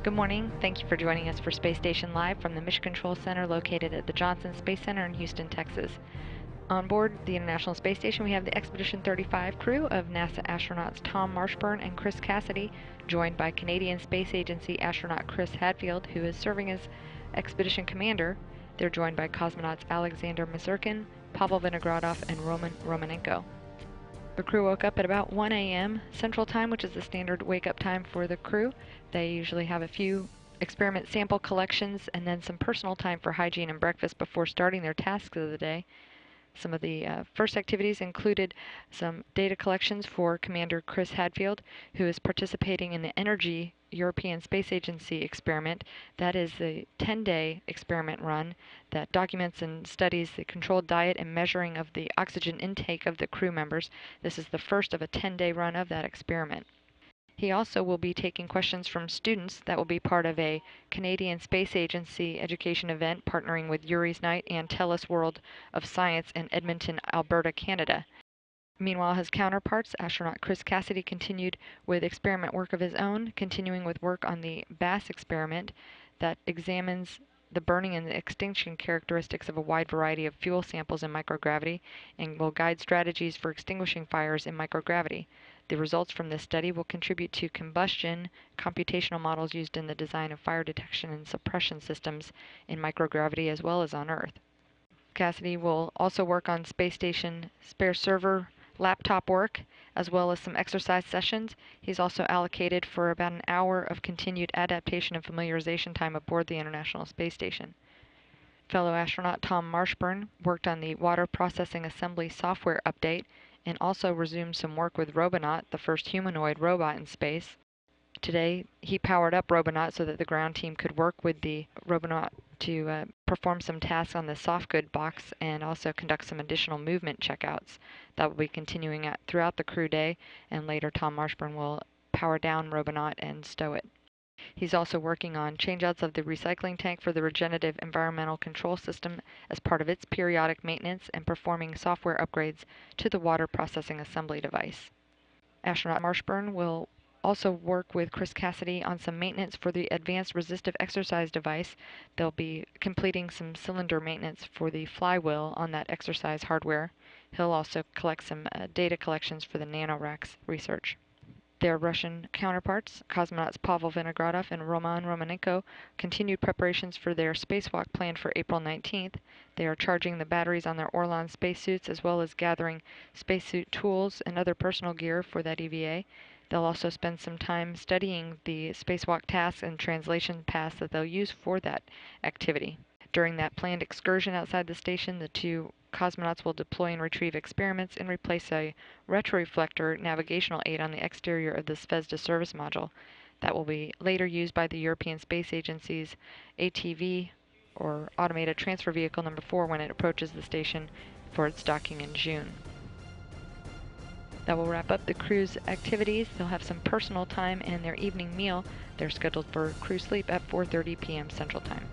Good morning. Thank you for joining us for Space Station Live from the Mission Control Center located at the Johnson Space Center in Houston, Texas. On board the International Space Station, we have the Expedition 35 crew of NASA astronauts Tom Marshburn and Chris Cassidy, joined by Canadian Space Agency astronaut Chris Hadfield, who is serving as Expedition Commander. They're joined by cosmonauts Alexander Mazurkin, Pavel Vinogradov, and Roman Romanenko. The crew woke up at about 1 a.m. Central Time, which is the standard wake-up time for the crew. They usually have a few experiment sample collections and then some personal time for hygiene and breakfast before starting their tasks of the day. Some of the first activities included some data collections for Commander Chris Hadfield, who is participating in the Energy European Space Agency experiment. That is the 10-day experiment run that documents and studies the controlled diet and measuring of the oxygen intake of the crew members. This is the first of a 10-day run of that experiment. He also will be taking questions from students that will be part of a Canadian Space Agency education event partnering with Yuri's Night and TELUS World of Science in Edmonton, Alberta, Canada. Meanwhile, his counterparts, astronaut Chris Cassidy, continued with experiment work of his own, continuing with work on the BASS experiment that examines the burning and the extinction characteristics of a wide variety of fuel samples in microgravity and will guide strategies for extinguishing fires in microgravity. The results from this study will contribute to combustion computational models used in the design of fire detection and suppression systems in microgravity as well as on Earth. Cassidy will also work on space station spare server laptop work as well as some exercise sessions. He's also allocated for about an hour of continued adaptation and familiarization time aboard the International Space Station. Fellow astronaut Tom Marshburn worked on the water processing assembly software update and also resumed some work with Robonaut, the first humanoid robot in space. Today, he powered up Robonaut so that the ground team could work with the Robonaut to perform some tasks on the soft good box and also conduct some additional movement checkouts. That will be continuing throughout the crew day, and later Tom Marshburn will power down Robonaut and stow it. He's also working on changeouts of the recycling tank for the regenerative environmental control system as part of its periodic maintenance and performing software upgrades to the water processing assembly device. Astronaut Marshburn will also work with Chris Cassidy on some maintenance for the advanced resistive exercise device. They'll be completing some cylinder maintenance for the flywheel on that exercise hardware. He'll also collect some data collections for the NanoRacks research. Their Russian counterparts, cosmonauts Pavel Vinogradov and Roman Romanenko, continued preparations for their spacewalk planned for April 19th. They are charging the batteries on their Orlan spacesuits as well as gathering spacesuit tools and other personal gear for that EVA. They'll also spend some time studying the spacewalk tasks and translation paths that they'll use for that activity. During that planned excursion outside the station, the two cosmonauts will deploy and retrieve experiments and replace a retroreflector navigational aid on the exterior of the Zvezda service module. That will be later used by the European Space Agency's ATV, or Automated Transfer Vehicle number 4, when it approaches the station for its docking in June. That will wrap up the crew's activities. They'll have some personal time and their evening meal. They're scheduled for crew sleep at 4:30 p.m. Central Time.